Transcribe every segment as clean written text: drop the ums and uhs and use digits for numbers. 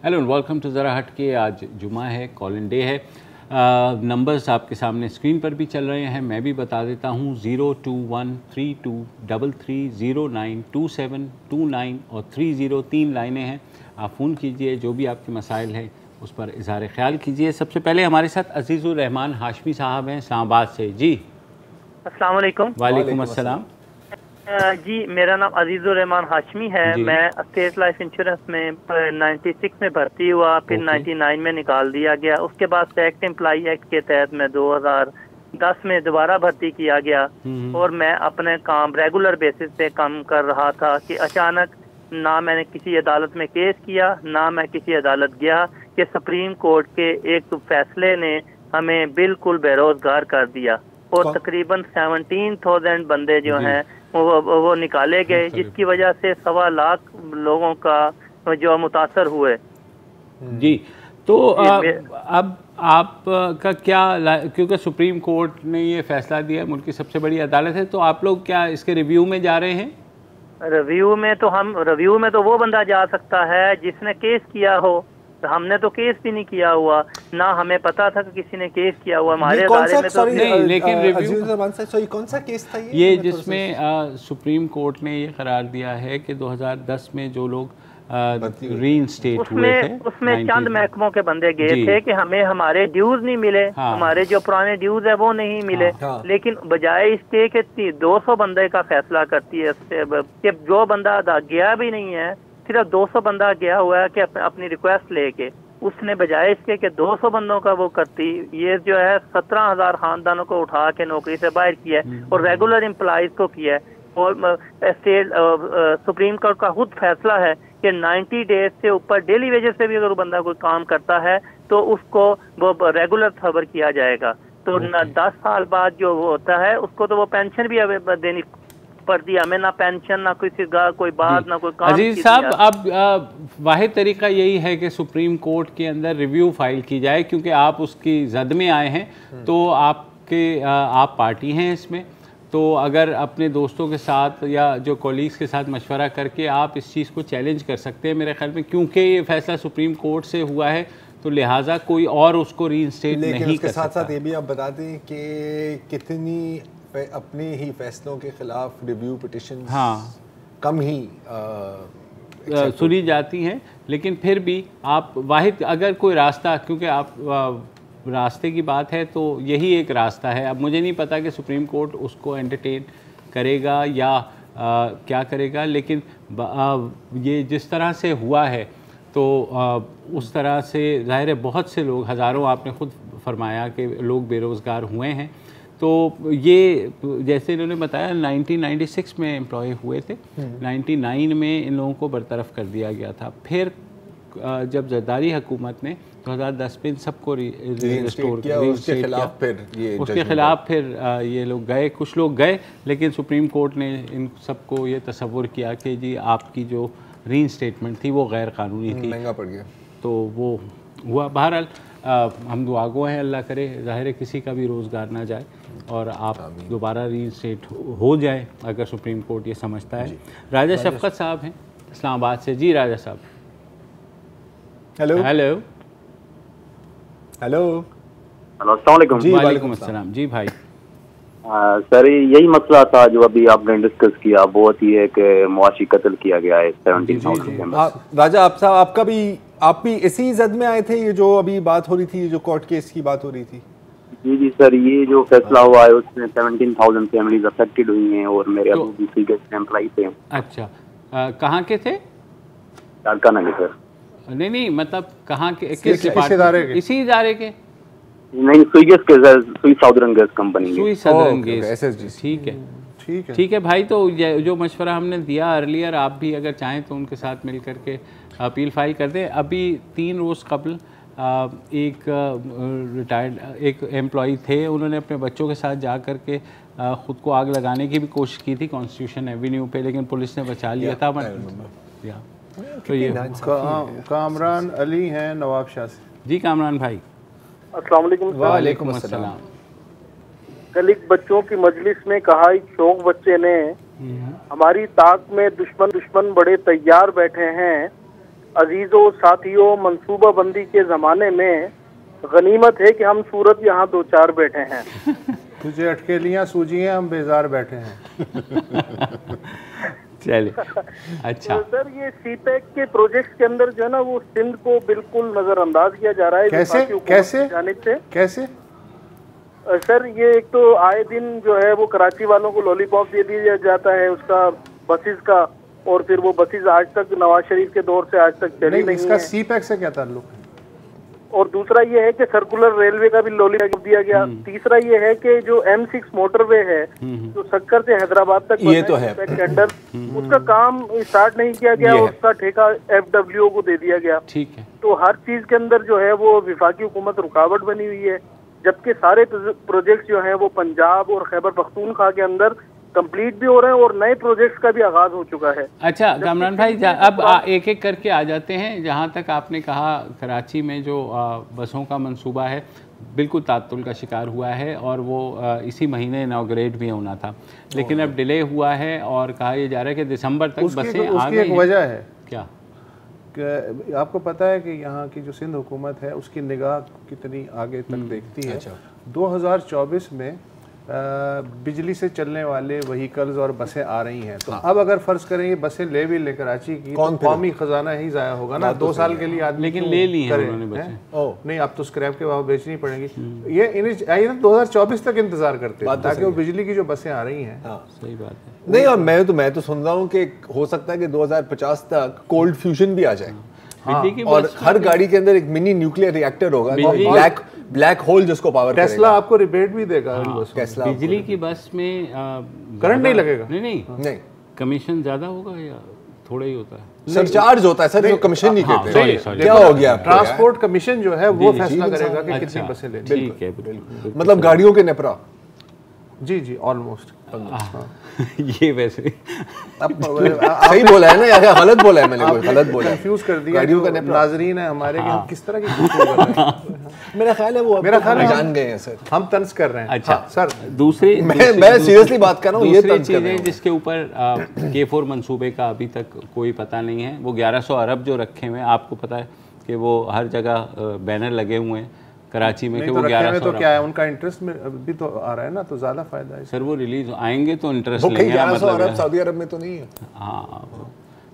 Hello and welcome to ज़रा हट के। आज जुमा है, कॉलिंग डे है। नंबर्स आपके सामने स्क्रीन पर भी चल रहे हैं, मैं भी बता देता हूँ। 0213233092729 और 30 3 लाइनें हैं। आप फ़ोन कीजिए, जो भी आपके मसाइल हैं उस पर इज़हार ख्याल कीजिए। सबसे पहले हमारे साथ अजीज़ुर रहमान हाशमी साहब हैं इस्लामाबाद से। जी अस्सलाम वालेकुम। वालेकुम अस्सलाम। जी, मेरा नाम अजीज़ुर रहमान हाशमी है। मैं स्टेट लाइफ इंश्योरेंस में 96 में भर्ती हुआ, फिर 99 में निकाल दिया गया। उसके बाद सेक्ट एम्प्लॉई एक्ट के तहत मैं 2010 में दोबारा भर्ती किया गया और मैं अपने काम रेगुलर बेसिस पे काम कर रहा था कि अचानक ना मैंने किसी अदालत में केस किया, ना मैं किसी अदालत गया कि सुप्रीम कोर्ट के एक फैसले ने हमें बिल्कुल बेरोजगार कर दिया और तकरीबन 17,000 बंदे जो हैं वो निकाले गए, जिसकी वजह से 1.25 लाख लोगों का जो मुतासर हुए। जी, तो अब आप का क्या, क्योंकि सुप्रीम कोर्ट ने ये फैसला दिया, मुल्क की सबसे बड़ी अदालत है, तो आप लोग क्या इसके रिव्यू में जा रहे हैं? रिव्यू में तो वो बंदा जा सकता है जिसने केस किया हो। हमने तो केस भी नहीं किया हुआ, ना हमें पता था कि किसी ने केस किया हुआ हमारे बारे में तो नहीं। लेकिन रिव्यू कौन सा केस था ये जिसमें सुप्रीम कोर्ट ने ये करार दिया है कि 2010 में जो लोग रीइंस्टेट हुए थे, उसमें चंद महकमों के बंदे गए थे कि हमें हमारे ड्यूज नहीं मिले। हमारे जो पुराने ड्यूज है वो नहीं मिले। लेकिन बजाय इसके कि 200 बंदे का फैसला करती है कि जो बंदा गया भी नहीं है, सिर्फ 200 बंदा गया हुआ है कि अपनी रिक्वेस्ट लेके, उसने बजाय इसके कि 200 बंदों का वो करती, ये जो है 17,000 खानदानों को उठा के नौकरी से बाहर किया है और रेगुलर एम्प्लॉइज को किया है। और स्टेट सुप्रीम कोर्ट का खुद फैसला है कि 90 डेज से ऊपर डेली वेजेस पे भी अगर बंदा कोई काम करता है तो उसको वो रेगुलर खबर किया जाएगा। तो 10 साल बाद जो वो होता है उसको तो वो पेंशन भी देनी पड़ती है हमें, ना पेंशन, ना किसी का कोई बात, ना कोई काम। अजीज साहब, अब वाहिद तरीका यही है कि सुप्रीम कोर्ट के अंदर रिव्यू फाइल की जाए, क्योंकि आप उसकी जद में आए हैं, तो आप पार्टी हैं इसमें। तो अगर अपने दोस्तों के साथ या जो कॉलीग्स के साथ मशवरा करके आप इस चीज़ को चैलेंज कर सकते हैं मेरे ख्याल में, क्योंकि ये फैसला सुप्रीम कोर्ट से हुआ है, तो लिहाजा कोई और उसको रीइंस्टेट नहीं कर सकता। लेकिन उसके साथ साथ ये भी आप बता दें कि कितनी अपने ही फैसलों के खिलाफ रिव्यू पिटिशन कम ही सुनी जाती हैं, लेकिन फिर भी आप वाहिद अगर कोई रास्ता, क्योंकि आप रास्ते की बात है तो यही एक रास्ता है। अब मुझे नहीं पता कि सुप्रीम कोर्ट उसको एंटरटेन करेगा या क्या करेगा, लेकिन ये जिस तरह से हुआ है तो उस तरह से ज़ाहिर है बहुत से लोग, हज़ारों, आपने ख़ुद फरमाया कि लोग बेरोज़गार हुए हैं। तो ये जैसे इन्होंने बताया 1996 में एम्प्लॉय हुए थे, 99 में इन लोगों को बरतरफ कर दिया गया था। फिर जब जरदारी हुकूमत ने 2010 में इन सबको रिस्टोर किया, उसके खिलाफ फिर ये लोग गए, कुछ लोग गए, लेकिन सुप्रीम कोर्ट ने इन सबको ये तसव्वुर किया कि जी आपकी जो रीइंस्टेटमेंट थी वो गैर कानूनी थी, महंगा पड़ गया, तो वो हुआ। बहरहाल हम दुआगो हैं, अल्लाह करे ज़ाहिर है किसी का भी रोज़गार ना जाए और आप दोबारा रीइंस्टेट हो जाए, अगर सुप्रीम कोर्ट ये समझता है। राजा शफकत साहब हैं इस्लामाबाद से। जी राजा साहब। हेलो हेलो हेलो अस्सलाम वालेकुम। जी वालेकुम अस्सलाम। जी भाई। सर यही मसला था जो अभी आपने डिस्कस किया, बहुत ही एक मुआशी कत्ल किया गया है 17,000। राजा आपका भी, आप भी इसी जद में आए थे, ये जो अभी बात हो रही थी, जो कोर्ट केस की बात हो रही थी? जी सर, ये जो फैसला हुआ है उसमें 17,000 फैमिलीज अफेक्टेड हुई हैं और मेरे अबू भी सीगेस्ट एम्प्लॉई थे। अच्छा, कहाँ के थे? लाड़काना के सर। नहीं मतलब कहाँ के, किस इदारे के? इसी इदारे के? नहीं, सुई साउदर्न गैस कंपनी, सुई साउदर्न गैस। ठीक है भाई। तो जो मशवरा हमने दिया अर्लियर, आप भी अगर चाहें तो उनके साथ मिल करके अपील फाइल कर दें। अभी 3 रोज़ कबल एक रिटायर्ड एक एम्प्लॉई थे, उन्होंने अपने बच्चों के साथ जा कर के ख़ुद को आग लगाने की भी कोशिश की थी कॉन्स्टिट्यूशन एवेन्यू पे, लेकिन पुलिस ने बचा लिया था। तो ये कामरान अली हैं नवाबशाह से। जी कामरान भाई। अस्सलाम वालेकुम। वालेकुम अस्सलाम। कल एक बच्चों की मजलिस में कहा, एक शौक बच्चे ने, हमारी ताक में दुश्मन बड़े तैयार बैठे हैं, अजीजों साथियों, मंसूबा बंदी के ज़माने में गनीमत है कि हम सूरत यहाँ 2-4 बैठे हैं। तुझे अटकेलियाँ सूझी हैं, हम बेजार बैठे हैं। चलिए, अच्छा। तो सर ये सीपैक के प्रोजेक्ट के अंदर जो है ना वो सिंध को बिल्कुल नजरअंदाज किया जा रहा है। कैसे कैसे जानिब से कैसे सर, ये एक तो आए दिन जो है वो कराची वालों को लॉलीपॉप दे दिया जाता है उसका बसेस का, और फिर वो बसेस आज तक नवाज शरीफ के दौर से आज तक चली नहीं इसका है। सीपैक से क्या ताल्लुक है? और दूसरा ये है कि सर्कुलर रेलवे का भी लॉलीपॉप दिया गया। तीसरा ये है कि जो M6 मोटरवे है जो सक्कर से हैदराबाद तक ये तो है के अंडर, उसका काम स्टार्ट नहीं किया गया, उसका ठेका FWO को दे दिया गया। ठीक है। तो हर चीज के अंदर जो है वो विफाकी हुकूमत रुकावट बनी हुई है, जबकि सारे प्रोजेक्ट जो हैं वो पंजाब और खैबर पख्तूनख्वा के अंदर कंप्लीट भी हो रहे हैं और नए प्रोजेक्ट्स का भी आगाज हो चुका है। अच्छा कामरान भाई, अब एक एक करके आ जाते हैं। जहाँ तक आपने कहा कराची में जो बसों का मंसूबा है बिल्कुल तातुल का शिकार हुआ है और वो इसी महीने इनॉग्रेट भी होना था, लेकिन अब डिले हुआ है और कहा यह जा रहा है कि दिसंबर तक बसें आ गई। एक वजह है क्या कि आपको पता है कि यहाँ की जो सिंध हुकूमत है उसकी निगाह कितनी आगे तक देखती है। 2024 में बिजली से चलने वाले व्हीकल्स और बसें आ रही हैं, तो अब अगर फर्ज करें ये बसें ले भी ले कराची की तो कौमी खजाना ही जाया होगा ना। 2 साल के लिए आदमी लेकिन ले ली हैं उन्होंने बसें। नहीं, अब तो स्क्रैप के भाव बेचनी पड़ेंगी। ये इन्हें 2024 तक इंतजार करते हैं ताकि वो बिजली की जो बसें आ रही हैं। सही बात है। नहीं, और मैं तो सुन रहा हूँ कि हो सकता है कि 2050 तक कोल्ड फ्यूजन भी आ जाए। और हर गाड़ी के अंदर एक मिनी न्यूक्लियर रिएक्टर होगा, ब्लैक होल जिसको पावर टेस्ला आपको रिबेट भी देगा। टेस्ला बिजली की बस में करंट नहीं लगेगा। नहीं, कमीशन ज्यादा होगा या थोड़ा ही होता है? सरचार्ज होता है सर, जो कमीशन नहीं कहते। क्या हो गया? ट्रांसपोर्ट कमीशन जो है वो फैसला करेगा कि कितनी बसें लेनी। ठीक है, मतलब गाड़ियों के नेपरा। जी ऑलमोस्ट। ये वैसे सही बोला है ना या गलत बोला है? मैंने कोई गलत बोला? कंफ्यूज कर दिया। गाड़ियों का नाज़रीन है हमारे कि हम किस तरह की गुफ्तगू कर रहे हैं। मेरा ख्याल है वो जान गए हैं सर, हम तंज कर रहे हैं। अच्छा सर, दूसरी मैं सीरियसली बात कर रहा हूँ, ये चीज़ें जिसके ऊपर K4 मंसूबे का अभी तक कोई पता नहीं है। वो 1100 अरब जो रखे हुए हैं, आपको पता है कि वो हर जगह बैनर लगे हुए हैं कराची में कि वो 1100 तो क्या है उनका इंटरेस्ट में भी तो आ रहा है ना, तो ज़्यादा फायदा है सर। वो रिलीज आएंगे तो इंटरेस्ट लेंगे। 1100 अरब सऊदी अरब में तो नहीं है। हाँ,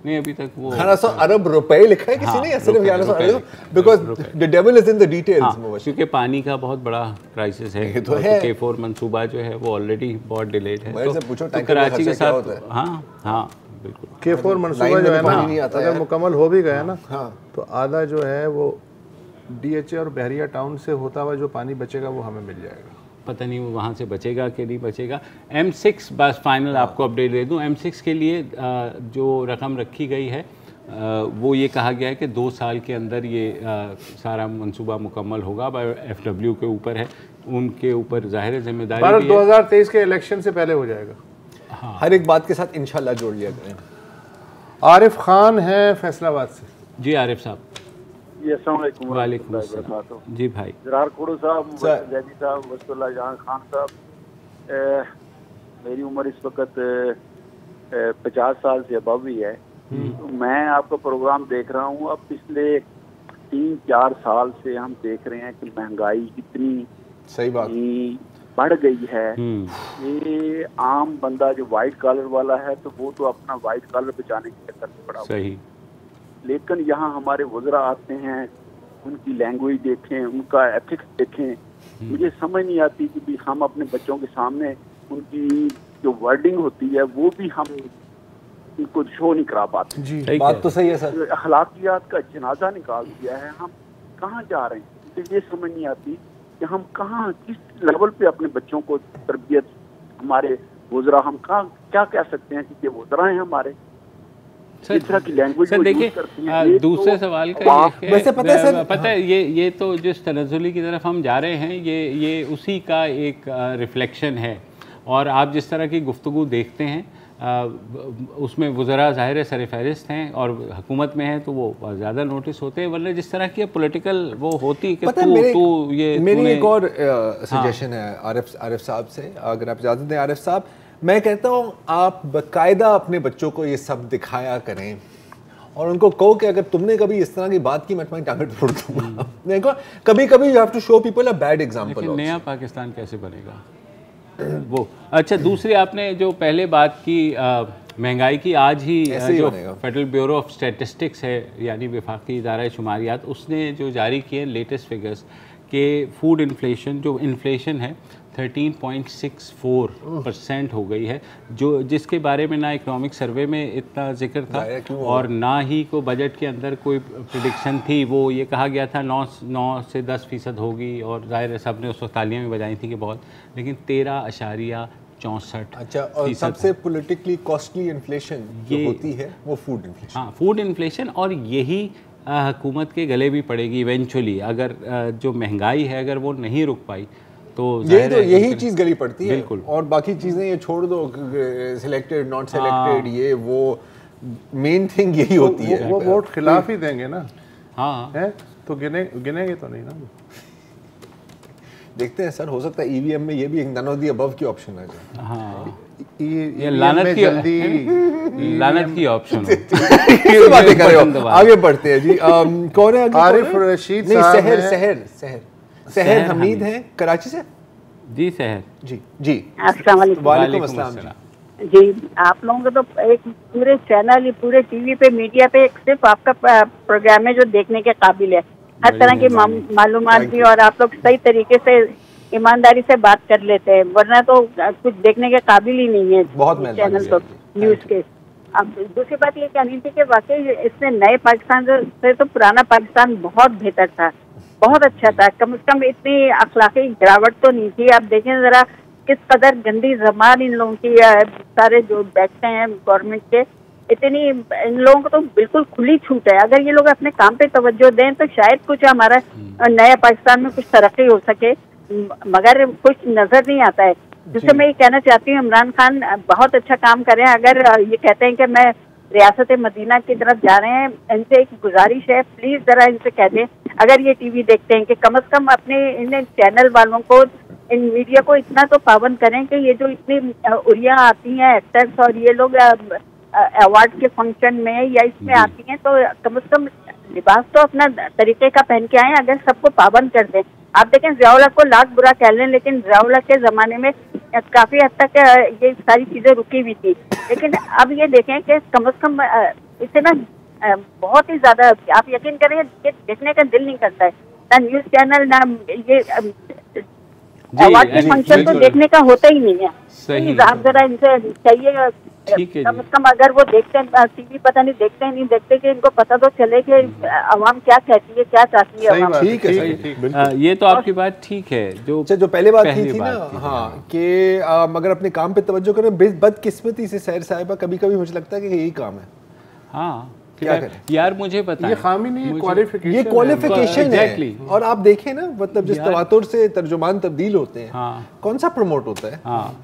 नहीं अभी तक वो 1100 अरब रुपए लिखा है किसी ने, सिर्फ 1100 अरब, because the devil is in the details. क्योंकि पानी का बहुत बड़ा क्राइसिस है, तो K4 मंसूबा जो है वो ऑलरेडी बहुत डिलेड है। तो कराची के साथ हाँ बिल्कुल K4 मंसूबा जो है ना, अगर मुकम्मल हो भी गया ना तो आधा जो है वो DHA और बहरिया टाउन से होता हुआ जो पानी बचेगा वो हमें मिल जाएगा। पता नहीं वो वहाँ से बचेगा कि नहीं बचेगा। M6 बस फाइनल आपको अपडेट दे दूँ। M6 के लिए जो रकम रखी गई है वो ये कहा गया है कि 2 साल के अंदर ये सारा मंसूबा मुकम्मल होगा। FW के ऊपर है, उनके ऊपर जाहिर जिम्मेदारी भी है। 2023 के इलेक्शन से पहले हो जाएगा। हाँ, हर एक बात के साथ इंशाल्लाह जोड़ लिया करें। आरिफ खान है फैसलाबाद से। जी आरिफ साहब। वालेकुम अस्सलाम। जी भाई। जरार खोड़ो साहब, जैदी साहब, वस्तुल्लाह जहां खान साहब, मेरी उम्र इस वक्त 50 साल से अबव ही है। तो मैं आपका प्रोग्राम देख रहा हूँ। अब पिछले 3-4 साल से हम देख रहे हैं कि महंगाई कितनी सही बात बढ़ गई है। ये आम बंदा जो वाइट कॉलर वाला है तो वो तो अपना वाइट कॉलर बचाने के चक्कर में पड़ा सही। लेकिन यहाँ हमारे वज़रा आते हैं, उनकी लैंग्वेज देखें, उनका एथिक्स देखें, मुझे समझ नहीं आती कि भी हम अपने बच्चों के सामने उनकी जो वर्डिंग होती है वो भी हम उनको शो नहीं करा पाते। जी बात तो सही है सर। अखलाकियात का जनाजा निकाल दिया है। हम कहाँ जा रहे हैं मुझे ये समझ नहीं आती कि हम कहाँ किस लेवल पे अपने बच्चों को तरबियत, हमारे वज़रा, हम कहाँ क्या कह सकते हैं कि ये वज़रा हैं हमारे। सर देखिए दूसरे सवाल का वैसे पता है ये तो जिस तनज़्ज़ुली की तरफ हम जा रहे हैं ये उसी का एक रिफ्लेक्शन है। और आप जिस तरह की गुफ्तगू देखते हैं उसमें वज़रा ज़ाहिर सरफ़हरिस्त हैं और हुकूमत में हैं तो वो ज़्यादा नोटिस होते हैं, वरना जिस तरह की पॉलिटिकल वो होती कि मेरी एक और सजेशन है आरिफ साहब से, अगर आप इजाज़त दें आरिफ साहब। मैं कहता हूँ आप बाकायदा अपने बच्चों को ये सब दिखाया करें और उनको कहो कि अगर तुमने कभी इस तरह की बात की मैं तुम्हारी टांगें तोड़ दूंगा। देखो कभी कभी you have to show people a bad example. नया पाकिस्तान कैसे बनेगा वो। अच्छा, दूसरी आपने जो पहले बात की महंगाई की, आज ही जो फेडरल ब्यूरो ऑफ स्टैटिस्टिक्स है यानी वफाकी इदारा शुमारियात, उसने जो जारी किए लेटेस्ट फिगर्स के फूड इन्फ्लेशन, जो इन्फ्लेशन है 13.64% हो गई है, जो जिसके बारे में ना इकोनॉमिक सर्वे में इतना जिक्र था और ना ही को बजट के अंदर कोई प्रिडिक्शन थी। वो ये कहा गया था 9 से 10% होगी और जाहिर है सब ने उस वक्त तालियां भी बजाई थी कि बहुत, लेकिन 13.64। अच्छा, और सबसे पॉलिटिकली कॉस्टली इन्फ्लेशन जो होती है वो फूड इन्फ्लेशन। हाँ, फूड इन्फ्लेशन, और यही हुकूमत के गले भी पड़ेगी इवेंचुअली। अगर जो महंगाई है अगर वो नहीं रुक पाई तो यही चीज़ गली पड़ती है। बिल्कुल। और बाकी चीज़ें ये छोड़ दो, सिलेक्टेड नॉट सिलेक्टेड, ये वो मेन थिंग यही होती है। वो वोट खिलाफ ही देंगे ना। हाँ है तो गिनेंगे तो नहीं ना। देखते हैं सर, हो सकता है ईवीएम में ये भी एक नन ऑफ द अबव की ऑप्शन है। हाँ, ये लानत की ऑप्शन बातें कर रहे हो। आगे बढ़ते हैं जी। कौन है? आरिफ रशीद साहब। सहर हमीद है कराची से। जी सहर जी अस्सलाम वालेकुम अस्सलाम जी। आप लोगों को तो एक पूरे चैनल, पूरे टीवी पे, मीडिया पे सिर्फ आपका प्रोग्राम है जो देखने के काबिल है। हर तरह की मालूमात भी, और आप लोग सही तरीके से ईमानदारी से बात कर लेते हैं, वरना तो कुछ देखने के काबिल ही नहीं है चैनल तो न्यूज के। अब दूसरी बात ये कहनी थी कि वाकई इसने नए पाकिस्तान से तो पुराना पाकिस्तान बहुत बेहतर था, बहुत अच्छा था। कम से कम इतनी अखलाकी गिरावट तो नहीं थी। आप देखें जरा किस कदर गंदी जबान इन लोगों की, सारे जो बैठते हैं गवर्नमेंट के, इतनी इन लोगों को तो बिल्कुल खुली छूट है। अगर ये लोग अपने काम पे तवज्जो दें तो शायद कुछ हमारा नया पाकिस्तान में कुछ तरक्की हो सके, मगर कुछ नजर नहीं आता है। जिससे मैं ये कहना चाहती हूँ, इमरान खान बहुत अच्छा काम कर रहे हैं। अगर ये कहते हैं कि मैं रियासत मदीना की तरफ जा रहे हैं, इनसे एक गुजारिश है, प्लीज जरा इनसे कह दें, अगर ये टीवी देखते हैं कि कम से कम अपने इन चैनल वालों को, इन मीडिया को इतना तो पाबंद करें कि ये जो इतनी उड़ियाँ आती हैं एक्टर्स और ये लोग अवार्ड के फंक्शन में या इसमें आती हैं, तो कम से कम लिबास तो अपना तरीके का पहन के आए। अगर सबको पाबंद कर दें, आप देखें ज़ियाउल हक को लाख बुरा कह लें, लेकिन ज़ियाउल हक के ज़माने में काफ़ी हद तक ये सारी चीज़ें रुकी हुई थी। लेकिन अब ये देखें कि कम से कम इससे ना बहुत ही ज़्यादा, आप यकीन करें देखने का दिल नहीं करता है, ना न्यूज़ चैनल, ना ये अवार्ड के फंक्शन तो देखने का होता ही नहीं है। आप जरा इनसे चाहिए कम से कम, अगर वो देखते हैं टीवी, पता नहीं देखते हैं नहीं देखते, कि इनको पता तो चले कि अवाम क्या कहती है, क्या चाहती है। ठीक है, ये तो आपकी बात ठीक है। जो पहले बात की थी ना, हाँ, कि अगर अपने काम पे तवज्जो करें, बदकिस्मती से सहर साहिबा कभी कभी मुझे लगता है कि यही काम है। हाँ यार, मुझे पता ये खामी नहीं है, क्वालिफिकेशन है। और आप देखें ना, मतलब जिस तवातुर से तर्जुमान तब्दील होते हैं, कौन सा प्रमोट होता है?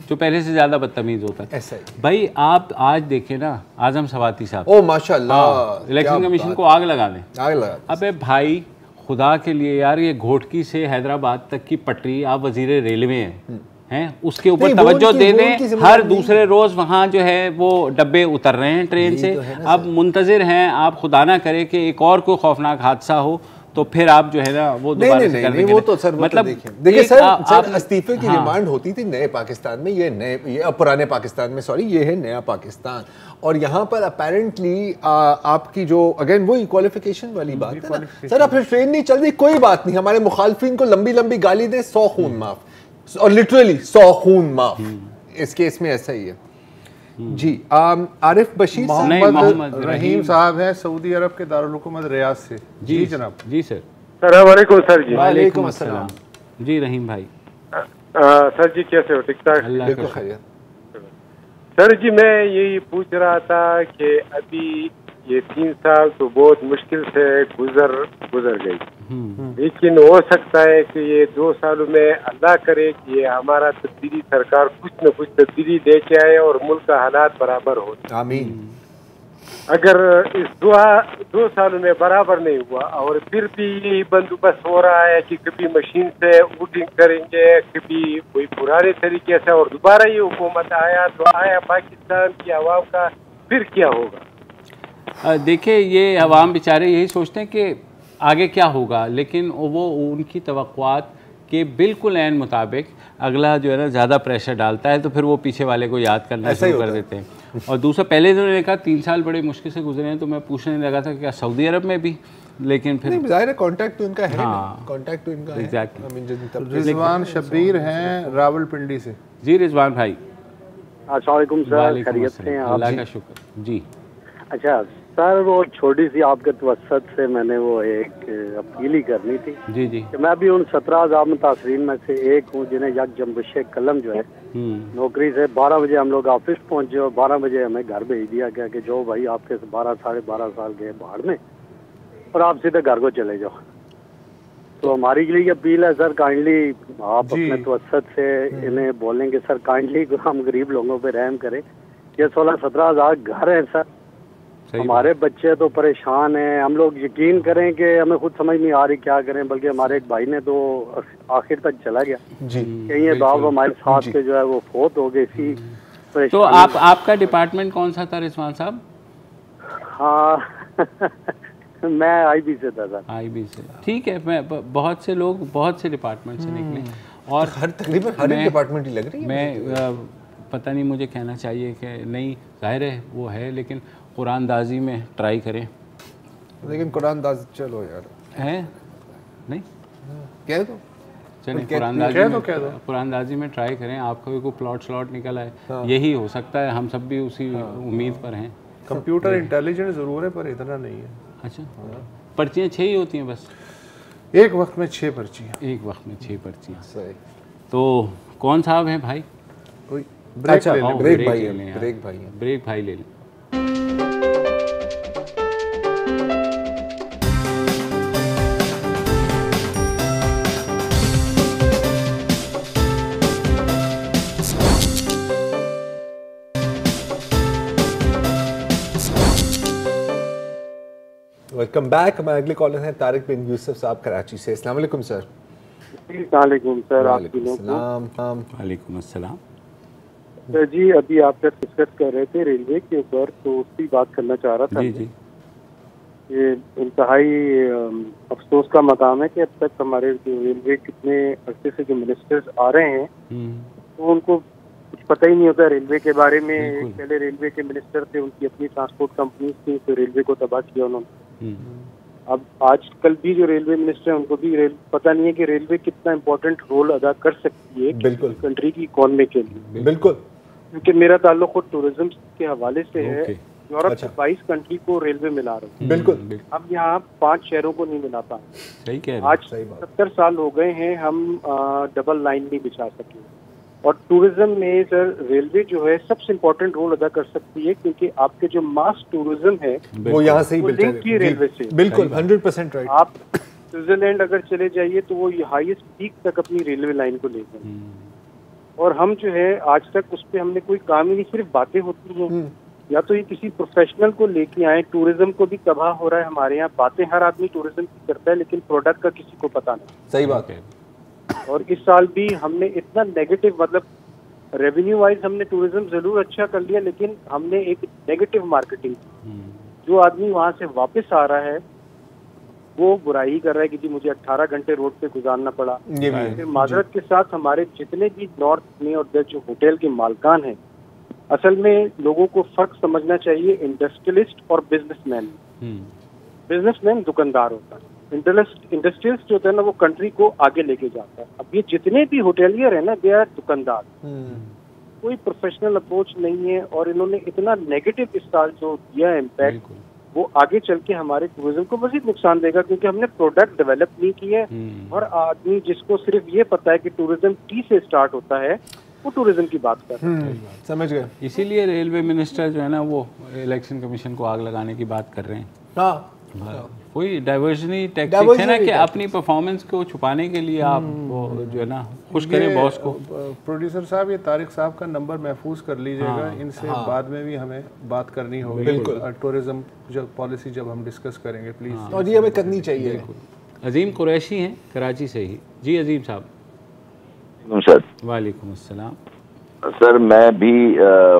जो पहले से ज्यादा बदतमीज होता है। ऐसा ही भाई, आप आज देखें ना, आजम सवाती साहब, ओ माशाल्लाह, इलेक्शन कमीशन को आग लगा दें। अबे भाई, खुदा के लिए यार, ये घोटकी से हैदराबाद तक की पटरी, आप वजीर रेलवे हैं, उसके ऊपर तवज्जो दे दें। हर दूसरे रोज वहाँ जो है वो डब्बे उतर रहे हैं ट्रेन से। अब मुंतजिर हैं आप, खुदा ना करे कि एक और कोई खौफनाक हादसा हो, तो फिर आप जो है ना वो दोबारा से करने के वो तो सर, मतलब देखिए सर, इस्तीफे की डिमांड होती थी नए पाकिस्तान में, ये पुराने पाकिस्तान में, सॉरी, ये है नया पाकिस्तान। और यहाँ पर अपेरेंटली आपकी जो अगेन वही क्वालिफिकेशन वाली बात है ना सर, अब ट्रेन नहीं चल रही, कोई बात नहीं, हमारे मुखालफिन को लंबी लंबी गाली दे, 100 खून माफ, और लिटरली 100 खून माफ। इस केस में ऐसा ही है जी। आरिफ बशीर मोहम्मद रहीम साहब हैं, सऊदी अरब के दारुल हुकूमत रियाद से। जी जनाब। जी सर। अस्सलाम वालेकुम सर जी। वालेकुम अस्सलाम जी। रहीम भाई, सर जी कैसे हो? ठीक ठाक, बिल्कुल खैरियत। सर जी, मैं यही पूछ रहा था कि अभी ये 3 साल तो बहुत मुश्किल से गुजर गई, लेकिन हो सकता है कि ये 2 सालों में अल्लाह करे कि ये हमारा तब्दीली सरकार कुछ न कुछ तब्दीली लेके आए और मुल्क का हालात बराबर हो। आमीन। अगर इस 2 सालों में बराबर नहीं हुआ और फिर भी यही बंदोबस्त हो रहा है कि कभी मशीन से वोटिंग करेंगे, कभी कोई पुराने तरीके से, और दोबारा ये हुकूमत आया तो आया पाकिस्तान की आवाम का, फिर क्या होगा? देखिए ये अवाम बेचारे यही सोचते हैं कि आगे क्या होगा, लेकिन वो उनकी तवक्कुआत के बिल्कुल ऐन मुताबिक अगला जो है ना ज़्यादा प्रेशर डालता है, तो फिर वो पीछे वाले को याद करना शुरू कर देते हैं। और दूसरा, पहले उन्होंने कहा 3 साल बड़े मुश्किल से गुजरे हैं, तो मैं पूछने लगा था कि क्या सऊदी अरब में भी, लेकिन फिर ज़ाहिर है कांटेक्ट तो इनका है। हाँ, कांटेक्ट तो इनका है। एग्जैक्टली। रिजवान शब्बीर हैं रावलपिंडी से। जी रिजवान भाई, अस्सलाम वालेकुम सर, खैरियत से हैं आप? अल्लाह का शुक्र जी। अच्छा सर, वो छोटी सी आपके तवस्सुत से मैंने वो एक अपील ही करनी थी। जी जी। कि मैं भी उन 17,000 मुतासरीन में से एक हूँ जिन्हें यक जम्बुशे कलम जो है नौकरी से 12 बजे हम लोग ऑफिस पहुँचे और 12 बजे हमें घर भेज दिया गया कि जो भाई आपके 12 साढ़े 12 साल गए बाहर में और आप सीधे घर को चले जाओ। तो हमारी लिए अपील है सर, काइंडली आप अपने तवस्सुत से इन्हें बोलेंगे सर, काइंडली हम गरीब लोगों पे रहम करें। ये 16-17 हज़ार घर है सर, हमारे बच्चे तो परेशान हैं। हम लोग यकीन करें कि हमें खुद समझ नहीं आ रही क्या करें, बल्कि हमारे एक भाई ने तो आखिर तक चला गया जी। कहीं बाप हमारे साथ के जो है वो फोत हो गए इसी परेशान। तो आपका डिपार्टमेंट कौन सा था रिजवान साहब? हाँ मैं आईबी से था सर। आईबी से, ठीक है। मैं बहुत से लोग बहुत से डिपार्टमेंट से निकले और तकरीबन हर डिपार्टमेंट ही लग रही है। मैं पता नहीं, मुझे कहना चाहिए कि नहीं, जाहिर है वो है, लेकिन कुरानदाजी में ट्राई करें। लेकिन कुरानदाज चलो यार है नहीं, कह दो चलिए कुरानदाजी में ट्राई करें। आपका भी कोई प्लॉट स्लॉट निकल आए, यही हो सकता है। हम सब भी उसी उम्मीद पर हैं। कंप्यूटर इंटेलिजेंस ज़रूर है पर इतना नहीं है। अच्छा, पर्चियाँ 6 ही होती हैं बस? एक वक्त में 6 पर्चियाँ। एक वक्त में 6 पर्चियाँ, सही। तो कौन साहब हैं भाई? कोई ब्रेक ले लें। ब्रेक भाई ले लें। Welcome back. हमारे अगले कॉलर हैं तारिक बिन यूसुफ साहब कराची से। अस्सलाम वालेकुम सर। वालेकुम सर। वालेकुम अस्सलाम सर जी, अभी आप जब डिस्कस कर रहे थे रेलवे के ऊपर, तो उसकी बात करना चाह रहा था। जी जी। ये इंतहाई अफसोस का मकाम है कि अब तक हमारे रेलवे कितने अरसे से जो मिनिस्टर्स आ रहे हैं तो उनको कुछ पता ही नहीं होता रेलवे के बारे में। पहले रेलवे के मिनिस्टर थे, उनकी अपनी ट्रांसपोर्ट कंपनी थी, तो रेलवे को तबाह किया उन्होंने। अब आजकल भी जो रेलवे मिनिस्टर हैं उनको भी पता नहीं है कि रेलवे कितना इम्पोर्टेंट रोल अदा कर सकती है बिल्कुल कंट्री की इकोनॉमी के लिए। बिल्कुल, क्योंकि मेरा ताल्लुक खुद टूरिज्म के हवाले से है। यूरोप से 22 कंट्री को रेलवे मिला रहे हैं। बिल्कुल। हम यहाँ 5 शहरों को नहीं मिला पाए। सही कह रहे हैं। आज 70 साल हो गए हैं, हम डबल लाइन नहीं बिछा सके। और टूरिज्म में सर रेलवे जो है सबसे इम्पोर्टेंट रोल अदा कर सकती है, क्योंकि आपके जो मास टूरिज्म है वो यहाँ से ही लिंक की रेलवे से। बिल्कुल 100% राइट। आप स्विट्जरलैंड अगर चले जाइए तो वो हाईएस्ट पीक तक अपनी रेलवे लाइन को ले गए। और हम जो है आज तक उस पर हमने कोई काम ही नहीं, सिर्फ बातें होती हैं। या तो ये किसी प्रोफेशनल को लेके आए। टूरिज्म को भी तबाह हो रहा है हमारे यहाँ। बातें हर आदमी टूरिज्म की करता है, लेकिन प्रोडक्ट का किसी को पता नहीं। सही बात है। और इस साल भी हमने इतना नेगेटिव, मतलब रेवेन्यू वाइज हमने टूरिज्म जरूर अच्छा कर लिया, लेकिन हमने एक नेगेटिव मार्केटिंग। जो आदमी वहाँ से वापस आ रहा है वो बुराई कर रहा है कि जी मुझे 18 घंटे रोड पे गुजारना पड़ा। फिर माजरत के साथ हमारे जितने भी नॉर्थ में और जो होटल के मालकान हैं, असल में लोगों को फर्क समझना चाहिए इंडस्ट्रियलिस्ट और बिजनेसमैन। बिजनेसमैन दुकानदार होता है, इंडस्ट्रियलिस्ट जो होता है ना वो कंट्री को आगे लेके जाता है। अब ये जितने भी होटेलियर है ना, दे आर दुकानदार। कोई प्रोफेशनल अप्रोच नहीं है। और इन्होंने इतना नेगेटिव इस साल जो दिया है इम्पैक्ट, वो आगे चल के हमारे टूरिज्म को मजीद नुकसान देगा, क्योंकि हमने प्रोडक्ट डेवलप नहीं किया है। और आदमी जिसको सिर्फ ये पता है कि टूरिज्म टी से स्टार्ट होता है, वो टूरिज्म की बात कर रहे हैं। समझ गए। इसीलिए रेलवे मिनिस्टर जो है ना वो इलेक्शन कमीशन को आग लगाने की बात कर रहे हैं। हाँ, कोई डाइवर्जनी टैक्टिक्स है ना कि अपनी परफॉर्मेंस को छुपाने के लिए आप वो जो है ना खुश करें बॉस को। प्रोड्यूसर साहब, ये तारिक साहब का नंबर महफूज कर लीजिएगा। इनसे बाद में भी हमें बात करनी होगी। बिल्कुल। टूरिज्म जब पॉलिसी जब हम डिस्कस करेंगे प्लीज। और ये हमें करनी चाहिए। अजीम कुरैशी हैं कराची से ही। जी अजीम साहब। सर वालेकुम अस्सलाम। सर मैं भी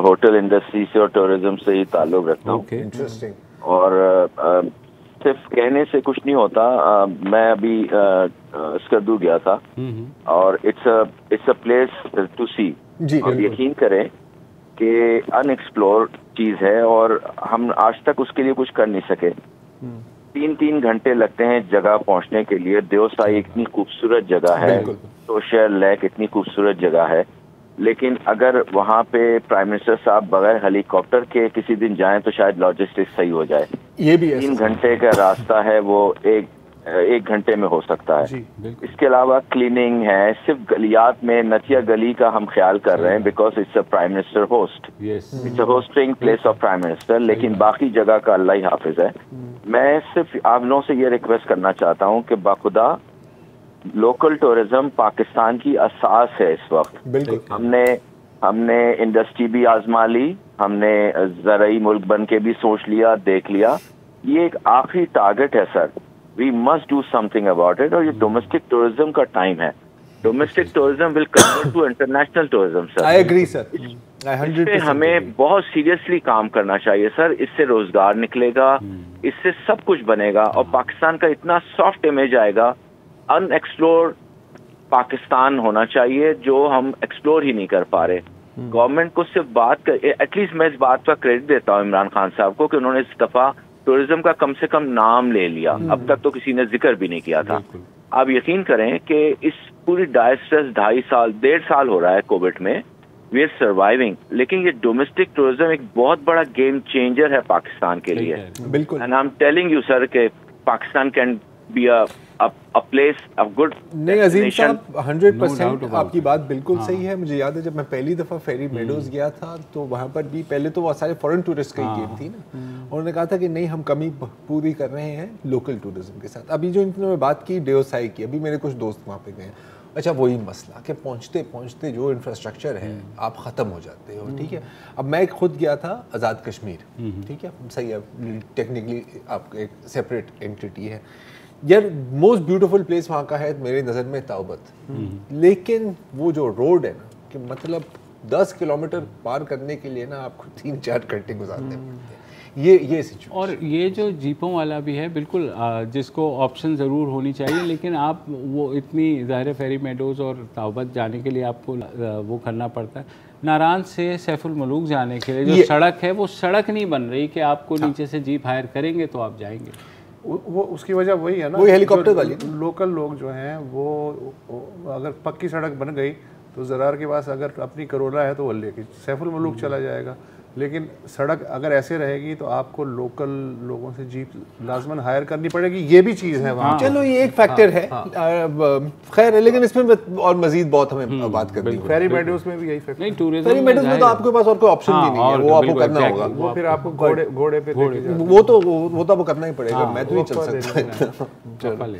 होटल इंडस्ट्री से और टूरिज्म से ही ताल्लुक रखता हूँ। इंटरेस्टिंग। और सिर्फ कहने से कुछ नहीं होता। मैं अभी स्कर्दू गया था और इट्स अ प्लेस टू सी। और यकीन करें कि अनएक्सप्लोर चीज है और हम आज तक उसके लिए कुछ कर नहीं सके। 3 घंटे लगते हैं जगह पहुंचने के लिए। देवसाई इतनी खूबसूरत जगह है, तोशेर लेक इतनी खूबसूरत जगह है, लेकिन अगर वहाँ पे प्राइम मिनिस्टर साहब बगैर हेलीकॉप्टर के किसी दिन जाएं तो शायद लॉजिस्टिक्स सही हो जाए। ये भी 3 घंटे का रास्ता है वो एक घंटे में हो सकता है। इसके अलावा क्लीनिंग है, सिर्फ गलियात में नतिया गली का हम ख्याल कर रहे हैं because it's a prime minister host, it's a hosting place of prime minister, लेकिन बाकी जगह का अल्लाह ही हाफिज है। मैं सिर्फ आप लोगों से ये रिक्वेस्ट करना चाहता हूँ कि बाखुदा लोकल टूरिज्म पाकिस्तान की असास है इस वक्त। हमने इंडस्ट्री भी आजमा ली, हमने ज़राई मुल्क बन के भी सोच लिया, देख लिया। ये एक आखिरी टारगेट है sir, we must do something about it. और ये डोमेस्टिक टूरिज्म का टाइम है। Domestic tourism will convert to international tourism sir. I agree sir, इस पे हमें बहुत सीरियसली काम करना चाहिए सर। इससे रोजगार निकलेगा, इससे सब कुछ बनेगा और पाकिस्तान का इतना सॉफ्ट इमेज आएगा। अनएक्सप्लोर पाकिस्तान होना चाहिए जो हम एक्सप्लोर ही नहीं कर पा रहे। गवर्नमेंट को सिर्फ बात कर, एटलीस्ट मैं इस बात का क्रेडिट देता हूँ इमरान खान साहब को कि उन्होंने इस दफा टूरिज्म का कम से कम नाम ले लिया। अब तक तो किसी ने जिक्र भी नहीं किया था। आप यकीन करें कि इस पूरी डायस्ट्रेस 1.5 साल हो रहा है कोविड में, वी आर सर्वाइविंग, लेकिन ये डोमेस्टिक टूरिज्म एक बहुत बड़ा गेम चेंजर है पाकिस्तान के लिए। बिल्कुल। And I am telling you sir कि Pakistan can be a place of good नहीं अजीम साहब 100% आपकी बात बिल्कुल सही है। मुझे याद है जब मैं पहली दफ़ा फेरी मेडोज गया था तो वहाँ पर भी पहले तो सारे फॉरेन टूरिस्ट का ही गेम थी ना। उन्होंने कहा था कि नहीं हम कमी पूरी कर रहे हैं लोकल टूरिज्म के साथ। अभी जो इन्होंने बात की देवसाई की, अभी मेरे कुछ दोस्त वहाँ पे गए, अच्छा वही मसला कि पहुँचते पहुँचते जो इंफ्रास्ट्रक्चर है आप ख़त्म हो जाते हो। ठीक है, अब मैं खुद गया था आज़ाद कश्मीर, ठीक है सही है, टेक्निकली आपका एक सेपरेट एंटिटी है यार। मोस्ट ब्यूटीफुल प्लेस वहाँ का है मेरी नज़र में ताउबत, लेकिन वो जो रोड है ना कि मतलब 10 किलोमीटर पार करने के लिए ना आपको 3-4 घंटे गुजारने पड़ते हैं। ये सिचुएशन। और ये जो जीपों वाला भी है बिल्कुल, जिसको ऑप्शन ज़रूर होनी चाहिए, लेकिन आप वो इतनी ज़ाहिर फेरी मेडोज़ और ताउबत जाने के लिए आपको वो करना पड़ता है। नारान से सैफुल मलूक जाने के लिए जो सड़क है वो सड़क नहीं बन रही कि आपको नीचे से जीप हायर करेंगे तो आप जाएंगे। वो उसकी वजह वही है ना, वही हेलीकॉप्टर वाली। लोकल लोग जो हैं वो अगर पक्की सड़क बन गई तो ज़रार के पास अगर अपनी करोला है तो वो लेके सैफुल मलूक चला जाएगा। लेकिन सड़क अगर ऐसे रहेगी तो आपको लोकल लोगों से जीप लाजमन हायर करनी पड़ेगी। ये भी चीज़ है वहाँ। चलो ये एक फैक्टर है, खैर है, लेकिन इसमें और मजीद बहुत हमें बात करनी है। फेरी मेडोज में भी यही फैक्टर। नहीं, टूरिज्म फेरी मेडोज में तो आपके पास और कोई ऑप्शन भी नहीं है, वो आपको करना होगा। वो फिर आपको घोड़े पे वो तो आपको करना ही पड़ेगा। मैं तो नहीं चल सकता।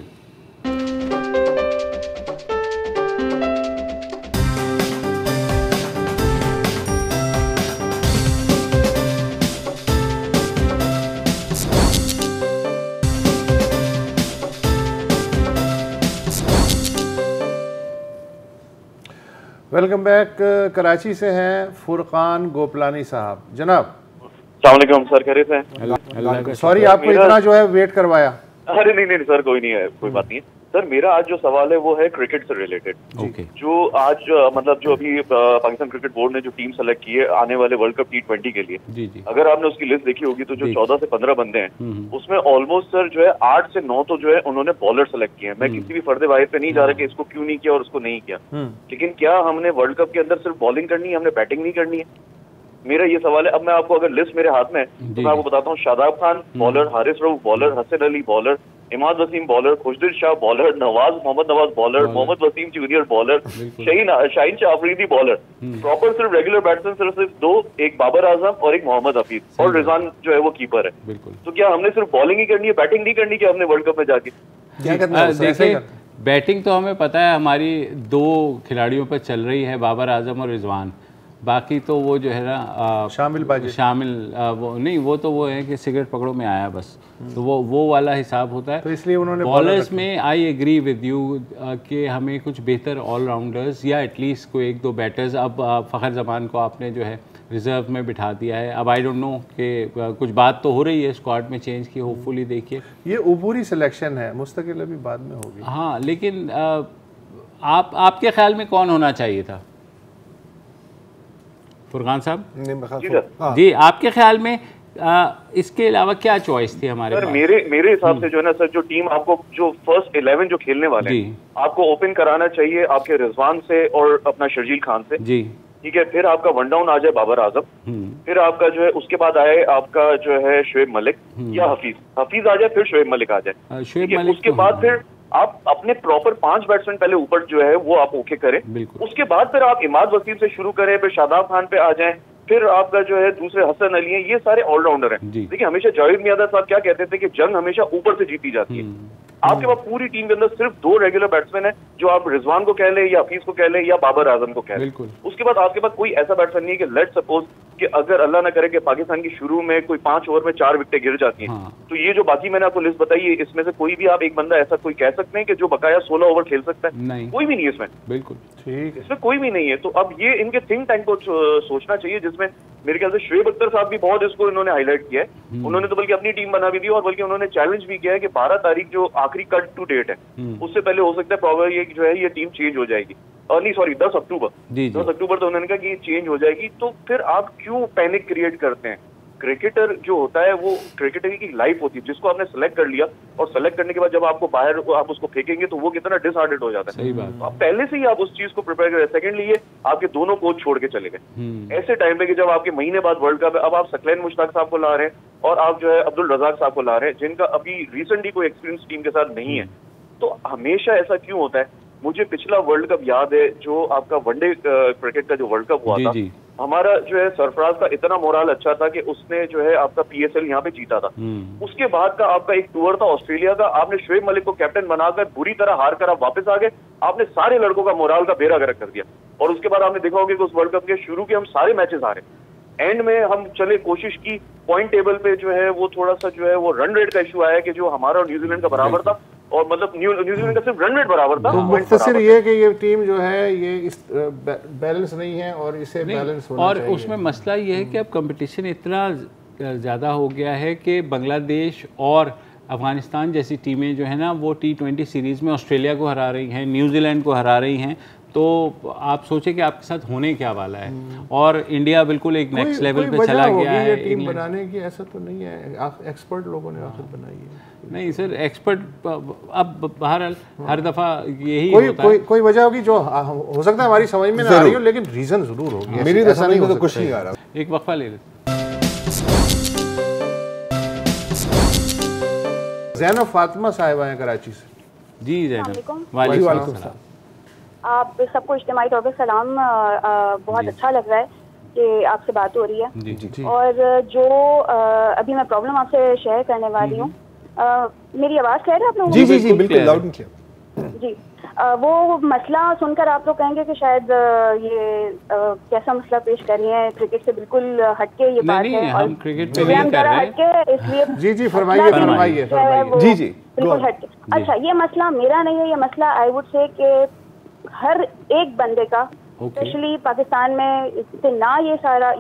Welcome back. कराची से हैं फुरकान गोपलानी साहब। जनाब अस्सलाम वालेकुम सर, खैरियत हैं? सॉरी आपको इतना जो है वेट करवाया। अरे नहीं सर, कोई नहीं है, कोई बात नहीं है सर। मेरा आज जो सवाल है वो है क्रिकेट से रिलेटेड। जो आज मतलब जो अभी पाकिस्तान क्रिकेट बोर्ड ने जो टीम सेलेक्ट की है आने वाले वर्ल्ड कप T20 के लिए, अगर आपने उसकी लिस्ट देखी होगी तो जो 14 से 15 बंदे हैं उसमें ऑलमोस्ट सर जो है 8 से 9 तो जो है उन्होंने बॉलर सेलेक्ट किए हैं। मैं किसी भी फर्दे वाहिद पे नहीं जा रहा कि इसको क्यों नहीं किया और उसको नहीं किया, लेकिन क्या हमने वर्ल्ड कप के अंदर सिर्फ बॉलिंग करनी है, हमने बैटिंग नहीं करनी है? मेरा ये सवाल है। अब मैं आपको अगर लिस्ट मेरे हाथ में है तो मैं आपको बताता हूँ। Shadab Khan bowler, Haris Rauf bowler, Hasan Ali bowler, Imad Wasim bowler, Khushdil Shah bowler, Mohammad Nawaz bowler, Mohammad Wasim junior bowler, Shaheen Shah Afridi bowler. Proper सिर्फ रेगुलर बैट्समैन सिर्फ 2, एक बाबर आजम और एक मोहम्मद हफीज, और रिजवान जो है वो कीपर है। तो क्या हमने सिर्फ बॉलिंग ही करनी है, बैटिंग नहीं करनी क्या हमने वर्ल्ड कप में जाके? क्या करना है? देखिए बैटिंग तो हमें पता है हमारी 2 खिलाड़ियों पर चल रही है, बाबर आजम और रिजवान। बाकी तो वो जो है ना शामिल वो नहीं, वो तो वो है कि सिगरेट पकड़ो में आया बस, तो वो वाला हिसाब होता है। तो इसलिए उन्होंने बॉलर्स में आई एग्री विद यू कि हमें कुछ बेहतर ऑलराउंडर्स या एटलीस्ट कोई 1-2 बैटर्स। अब फ़खर जमान को आपने जो है रिजर्व में बिठा दिया है। अब आई डोंट नो कि कुछ बात तो हो रही है स्क्वाड में चेंज की, होपफुली देखिए। ये ऊपरी सिलेक्शन है, मुस्तकिल अभी बाद में होगी। हाँ, लेकिन आपके ख्याल में कौन होना चाहिए था? फुरकान साहब जी, आपके ख्याल में इसके अलावा क्या चॉइस थी हमारे पास? मेरे हिसाब से जो है ना सर, जो टीम आपको जो फर्स्ट 11 जो खेलने वाले हैं, आपको ओपन कराना चाहिए आपके रिजवान से और अपना शर्जील खान से जी, ठीक है। फिर आपका वन डाउन आ जाए बाबर आजम, फिर आपका जो है उसके बाद आए आपका जो है शोएब मलिक या हफीज आ जाए, फिर शोएब मलिक आ जाए, उसके बाद फिर आप अपने प्रॉपर 5 बैट्समैन पहले ऊपर जो है वो आप ओके करें, उसके बाद फिर आप इमाद वसीम से शुरू करें, फिर शादाब खान पे आ जाएं, फिर आपका जो है दूसरे हसन अली हैं, ये सारे ऑलराउंडर हैं। देखिए हमेशा जावेद मियादा साहब क्या कहते थे कि जंग हमेशा ऊपर से जीती जाती है। आपके पास पूरी टीम के अंदर सिर्फ 2 रेगुलर बैट्समैन है, जो आप रिजवान को कह ले या हफीज को कह ले या बाबर आजम को कह ले। उसके बाद आपके पास कोई ऐसा बैट्समैन नहीं है कि लेट सपोज कि अगर अल्लाह ना करे कि पाकिस्तान की शुरू में कोई 5 ओवर में 4 विकेटें गिर जाती हैं, तो ये जो बाकी मैंने आपको लिस्ट बताई है, इसमें से कोई भी आप एक बंदा ऐसा कोई कह सकते हैं कि जो बकाया 16 ओवर खेल सकता है? कोई भी नहीं है इसमें, बिल्कुल ठीक है, इसमें कोई भी नहीं है। तो अब ये इनके थिंक टैंक को सोचना चाहिए, जिसमें मेरे ख्याल से शोएब अख्तर साहब भी बहुत इसको इन्होंने हाईलाइट किया है। उन्होंने तो बल्कि अपनी टीम बना भी दी और बल्कि उन्होंने चैलेंज भी किया है कि 12 तारीख जो आखिरी कट टू डेट है, उससे पहले हो सकता है प्रॉब्लम ये जो है ये टीम चेंज हो जाएगी। नहीं सॉरी 10 अक्टूबर 10 अक्टूबर तो उन्होंने कहा कि ये चेंज हो जाएगी। तो फिर आप क्यों पैनिक क्रिएट करते हैं? क्रिकेटर जो होता है वो क्रिकेटर की लाइफ होती है, जिसको आपने सेलेक्ट कर लिया और सेलेक्ट करने के बाद जब आपको बाहर आप उसको फेंकेंगे तो वो कितना डिसहार्टेड हो जाता है। सही बात। तो आप पहले से ही आप उस चीज को प्रिपेयर करें। सेकेंडली ये आपके दोनों कोच छोड़ के चले गए ऐसे टाइम पे कि जब आपके महीने बाद वर्ल्ड कप है, अब आप सकलैन मुश्ताक साहब को ला रहे हैं और आप जो है अब्दुल रजाक साहब को ला रहे हैं, जिनका अभी रिसेंटली कोई एक्सपीरियंस टीम के साथ नहीं है। तो हमेशा ऐसा क्यों होता है? मुझे पिछला वर्ल्ड कप याद है, जो आपका वनडे क्रिकेट का जो वर्ल्ड कप हुआ था, हमारा जो है सरफराज का इतना मोराल अच्छा था कि उसने जो है आपका PSL यहाँ पे जीता था। उसके बाद का आपका एक टूर था ऑस्ट्रेलिया का, आपने शोएब मलिक को कैप्टन बनाकर बुरी तरह हार कर आप वापस आ गए, आपने सारे लड़कों का मोराल का बेड़ा गर्क कर दिया। और उसके बाद आपने देखा होगा कि उस वर्ल्ड कप के शुरू के हम सारे मैचेस हारे, एंड में हम चले कोशिश की, पॉइंट टेबल पे जो है वो थोड़ा सा जो है वो रन रेट का इशू आया कि जो हमारा और न्यूजीलैंड का बराबर था, और मतलब न्यूजीलैंड का सिर्फ रन रेट बराबर था। तो मुख्तसर ये कि ये टीम जो है ये इस बैलेंस नहीं है और इसे बैलेंस होना और चाहिए। उसमें मसला ये है कि अब कंपटीशन इतना ज़्यादा हो गया है कि बांग्लादेश और अफगानिस्तान जैसी टीमें जो है ना वो T20 सीरीज़ में ऑस्ट्रेलिया को हरा रही हैं, न्यूजीलैंड को हरा रही हैं। तो आप सोचें कि आपके साथ होने क्या वाला है। और इंडिया बिल्कुल एक नेक्स्ट लेवल पे चला गया है। टीम बनाने की ऐसा तो नहीं है, एक्सपर्ट लोगों ने आखिर बनाई है। नहीं सर, एक्सपर्ट अब बहरहाल हर दफ़ा यही होता है। कोई वजह होगी जो हो सकता है हमारी समझ में ना आ रही हो, लेकिन रीज़न ज़रूर होगी। मेरी दसानी में तो कुछ नहीं आ रहा। एक वक्फा ले लेते। ज़ैनब फातिमा साहिबा हैं कराची से। जी ज़ैनब, वालेकुम सलाम। आप सबको इज्तिमाई तौर पर सलाम। बहुत अच्छा लग रहा है कि आपसे बात हो रही है। जी, जी। और जो अभी मैं प्रॉब्लम आपसे शेयर करने वाली हूँ, मेरी आवाज़ क्लियर है आप लोगों को? जी जी जी बिल्कुल लाउड एंड क्लियर। जी, वो मसला सुनकर आप लोग कहेंगे कि शायद ये कैसा मसला पेश कर रही है, क्रिकेट से बिल्कुल हटके ये बात है। हम क्रिकेट पे नहीं कर रहे हैं, इसलिए जी जी फरमाइए फरमाइए जी जी बिल्कुल हटके। अच्छा, ये मसला मेरा नहीं है, ये मसला आई वुड से कि हर एक बंदे का, स्पेशली पाकिस्तान में इतना ये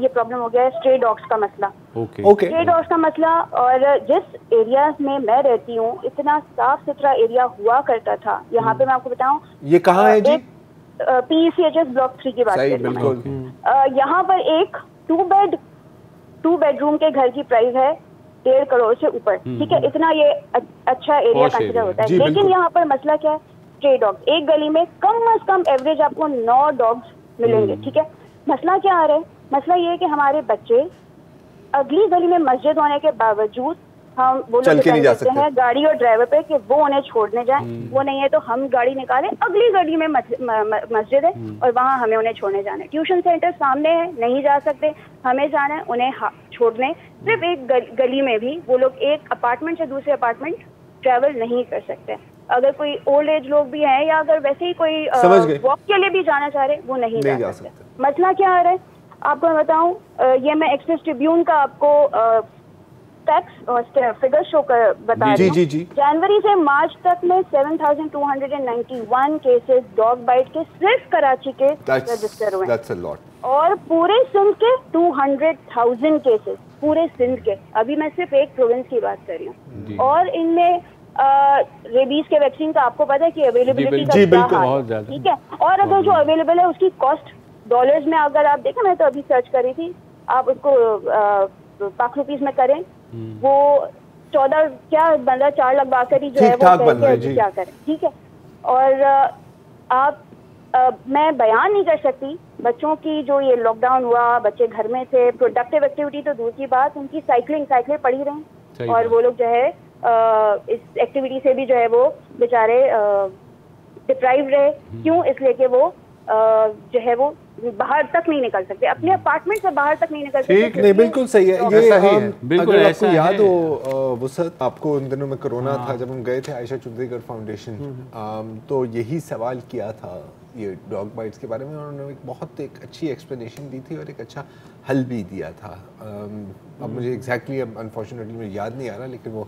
प्रॉब्लम हो गया है स्ट्रे डॉग्स का मसला। स्ट्रे डॉग्स का मसला। और जिस एरिया में मैं रहती हूँ इतना साफ सुथरा एरिया हुआ करता था। यहाँ पे मैं आपको बताऊँ, ये कहाँ है जी? PECHS ब्लॉक 3 की बात कर रही हूँ। यहाँ पर एक 2 बेडरूम के घर की प्राइस है 1.5 करोड़ से ऊपर। ठीक है, इतना ये अच्छा एरिया कंसिडर होता है। लेकिन यहाँ पर मसला क्या है? Stray dog. एक गली में कम से कम एवरेज आपको 9 डॉग्स मिलेंगे। ठीक है, मसला क्या आ रहा है? मसला ये है कि हमारे बच्चे अगली गली में मस्जिद होने के बावजूद हम वो लोग कहते हैं गाड़ी और ड्राइवर पे कि वो उन्हें छोड़ने जाएं, वो नहीं है तो हम गाड़ी निकालें, अगली गली में मस्जिद है और वहाँ हमें उन्हें छोड़ने जाना है। ट्यूशन सेंटर सामने है, नहीं जा सकते, हमें जाना है उन्हें छोड़ने। सिर्फ एक गली में भी वो लोग एक अपार्टमेंट से दूसरे अपार्टमेंट ट्रैवल नहीं कर सकते। अगर कोई ओल्ड एज लोग भी हैं या अगर वैसे ही कोई वॉक के लिए भी जाना चाह रहे, वो नहीं जा सकते। मसला क्या आ रहा है आपको मैं बताऊं, ये मैं एक्सप्रेस ट्रिब्यून का आपको टैक्स और फिगर शो कर बता रही हूँ। जनवरी से मार्च तक में 7291 केसेस डॉग बाइट के सिर्फ कराची के रजिस्टर हुए। और पूरे सिंध के 200,000 केसेस, पूरे सिंध के। अभी मैं सिर्फ एक प्रोविंस की बात कर रही हूँ। और इनमें रेबीज के वैक्सीन का आपको पता है कि अवेलेबिलिटी का क्या हाल है, ठीक है। और अगर जो अवेलेबल है उसकी कॉस्ट डॉलर्स में अगर आप देखें, मैं तो अभी सर्च कर रही थी, आप उसको पाक रुपीज में करें, वो 14 क्या बंदा 4 लाख बाकरी जो है वो कैसे क्या करें, ठीक है। और आप मैं बयान नहीं कर सकती बच्चों की जो ये लॉकडाउन हुआ, बच्चे घर में थे, प्रोडक्टिव एक्टिविटी तो दूर की बात, उनकी साइकिलिंग पड़ी रहे और वो लोग जो है इस एक्टिविटी से भी जो है वो बेचारे डिप्राइव रहे। क्यों? इसलिए कि वो जो है वो बाहर तक नहीं निकल सकते, अपने अपार्टमेंट से बाहर तक नहीं निकल सकते। ठीक, नहीं बिल्कुल सही है ये। बिल्कुल अगर आपको याद हो वसत, आपको उन दिनों में कोरोना था जब हम गए थे आयशा चौधरी फाउंडेशन, तो यही सवाल किया था ये डॉग बाइट्स के बारे में, उन्होंने एक अच्छी एक्सप्लेनेशन दी थी और एक अच्छा हल भी दिया था। अब मुझे एग्जैक्टली अनफॉर्चुनेटली मुझे याद नहीं आ रहा, लेकिन वो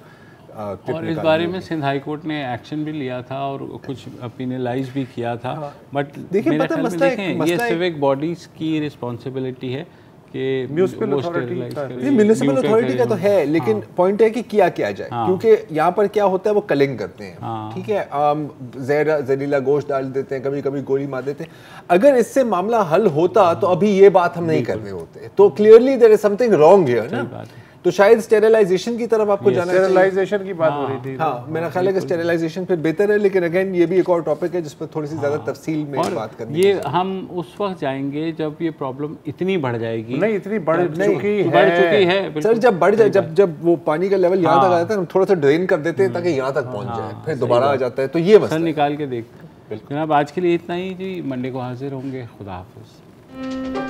और इस बारे में सिंध हाई कोर्ट ने एक्शन भी लिया था और कुछ पिनलाइज भी किया था। बट मेरे ख्याल में देखें ये सिविक बॉडीज की रिस्पॉन्सिबिलिटी है कि म्यूनिसिपल अथॉरिटी का तो है, लेकिन पॉइंट है कि किया जाए, क्योंकि यहाँ पर क्या होता है वो कलिंग करते हैं, ठीक है, जहरीला गोश्त डाल देते हैं, कभी कभी गोली मार देते हैं। अगर इससे मामला हल होता तो अभी ये बात हम नहीं कर रहे होते, तो clearly there is something wrong here ना। तो शायद स्टेरिलाइजेशन की तरफ आपको जाना चाहिए। स्टेरिलाइजेशन की बात हो रही थी। हाँ, मेरा ख्याल है कि स्टेरिलाइजेशन फिर बेहतर है, लेकिन अगेन ये भी एक और टॉपिक है जिस पर थोड़ी सी ज्यादा तफसील में बात करनी है। ये हम उस वक्त जाएंगे जब ये प्रॉब्लम इतनी बढ़ जाएगी। नहीं, इतनी बढ़ चुकी है सर। जब बढ़ जाए, जब वो पानी का लेवल यहाँ तक आ जाता है, हम थोड़ा सा ड्रेन कर देते हैं ताकि यहाँ तक पहुँच जाए, फिर दोबारा आ जाता है। तो ये मसला निकाल के देखते हैं। जनाब आज के लिए इतना ही जी, मंडे को हाजिर होंगे। खुदा हाफिज़।